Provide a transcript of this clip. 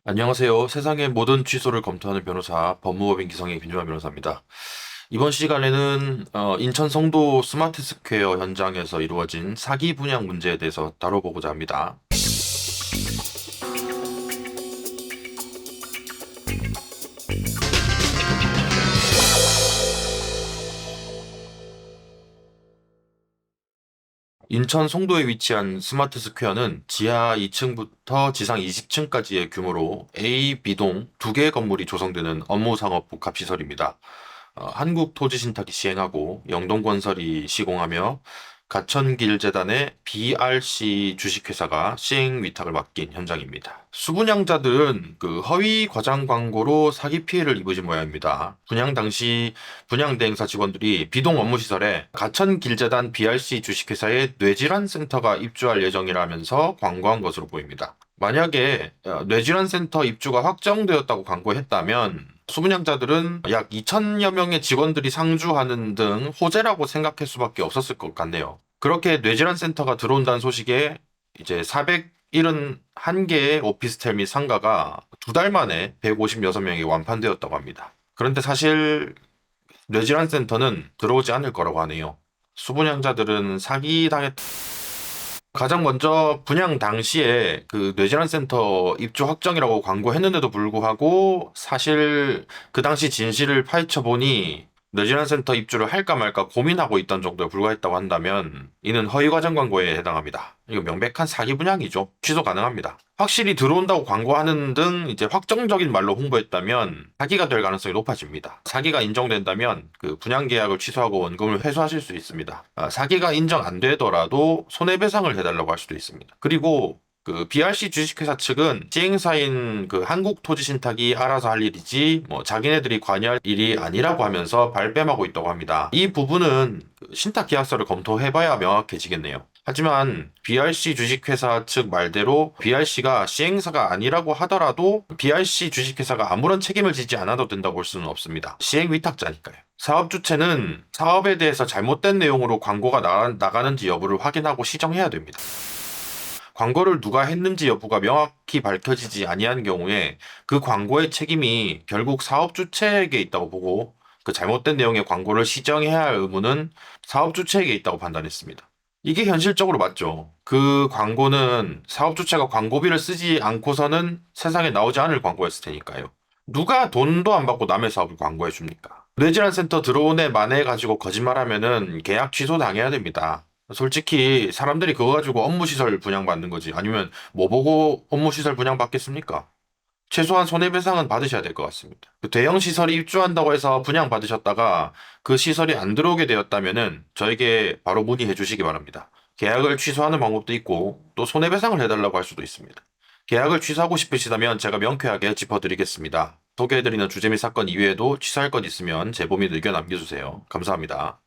안녕하세요. 세상의 모든 취소를 검토하는 변호사, 법무법인 기성의 김주환 변호사입니다. 이번 시간에는 인천 성도 스마트 스퀘어 현장에서 이루어진 사기 분양 문제에 대해서 다뤄보고자 합니다. 인천 송도에 위치한 스마트 스퀘어는 지하 2층부터 지상 20층까지의 규모로 A, B동 두 개의 건물이 조성되는 업무상업 복합시설입니다. 한국토지신탁이 시행하고 영동건설이 시공하며 가천길재단의 BRC 주식회사가 시행 위탁을 맡긴 현장입니다. 수분양자들은 그 허위 과장 광고로 사기 피해를 입으신 모양입니다. 분양 당시 분양대행사 직원들이 B동 업무시설에 가천길재단 BRC 주식회사의 뇌질환 센터가 입주할 예정이라면서 광고한 것으로 보입니다. 만약에 뇌질환 센터 입주가 확정되었다고 광고했다면 수분양자들은 약 2천여 명의 직원들이 상주하는 등 호재라고 생각할 수밖에 없었을 것 같네요. 그렇게 뇌질환 센터가 들어온다는 소식에 이제 471개의 오피스텔 및 상가가 두 달 만에 156명이 완판되었다고 합니다. 그런데 사실 뇌질환 센터는 들어오지 않을 거라고 하네요. 수분양자들은 사기당했 가장 먼저 분양 당시에 그 뇌질환센터 입주 확정이라고 광고했는데도 불구하고 사실 그 당시 진실을 파헤쳐 보니 뇌질환센터 입주를 할까 말까 고민하고 있던 정도에 불과했다고 한다면 이는 허위과장 광고에 해당합니다. 이거 명백한 사기 분양이죠. 취소 가능합니다. 확실히 들어온다고 광고하는 등 이제 확정적인 말로 홍보했다면 사기가 될 가능성이 높아집니다. 사기가 인정된다면 그 분양 계약을 취소하고 원금을 회수하실 수 있습니다. 사기가 인정 안 되더라도 손해배상을 해달라고 할 수도 있습니다. 그리고 그 BRC 주식회사 측은 시행사인 그 한국토지신탁이 알아서 할 일이지 뭐 자기네들이 관여할 일이 아니라고 하면서 발뺌하고 있다고 합니다. 이 부분은 그 신탁 계약서를 검토해봐야 명확해지겠네요. 하지만 BRC 주식회사 측 말대로 BRC가 시행사가 아니라고 하더라도 BRC 주식회사가 아무런 책임을 지지 않아도 된다고 볼 수는 없습니다. 시행 위탁자니까요. 사업 주체는 사업에 대해서 잘못된 내용으로 광고가 나가는지 여부를 확인하고 시정해야 됩니다. 광고를 누가 했는지 여부가 명확히 밝혀지지 아니한 경우에 그 광고의 책임이 결국 사업 주체에게 있다고 보고 그 잘못된 내용의 광고를 시정해야 할 의무는 사업 주체에게 있다고 판단했습니다. 이게 현실적으로 맞죠. 그 광고는 사업 주체가 광고비를 쓰지 않고서는 세상에 나오지 않을 광고였을 테니까요. 누가 돈도 안 받고 남의 사업을 광고해 줍니까? 뇌질환 센터 들어온 애 만에 가지고 거짓말하면은 계약 취소 당해야 됩니다. 솔직히 사람들이 그거 가지고 업무시설 분양받는 거지 아니면 뭐 보고 업무시설 분양받겠습니까? 최소한 손해배상은 받으셔야 될 것 같습니다. 그 대형 시설이 입주한다고 해서 분양받으셨다가 그 시설이 안 들어오게 되었다면은 저에게 바로 문의해 주시기 바랍니다. 계약을 취소하는 방법도 있고 또 손해배상을 해달라고 할 수도 있습니다. 계약을 취소하고 싶으시다면 제가 명쾌하게 짚어드리겠습니다. 소개해드리는 주제 및 사건 이외에도 취소할 것 있으면 제보 및 의견 남겨주세요. 감사합니다.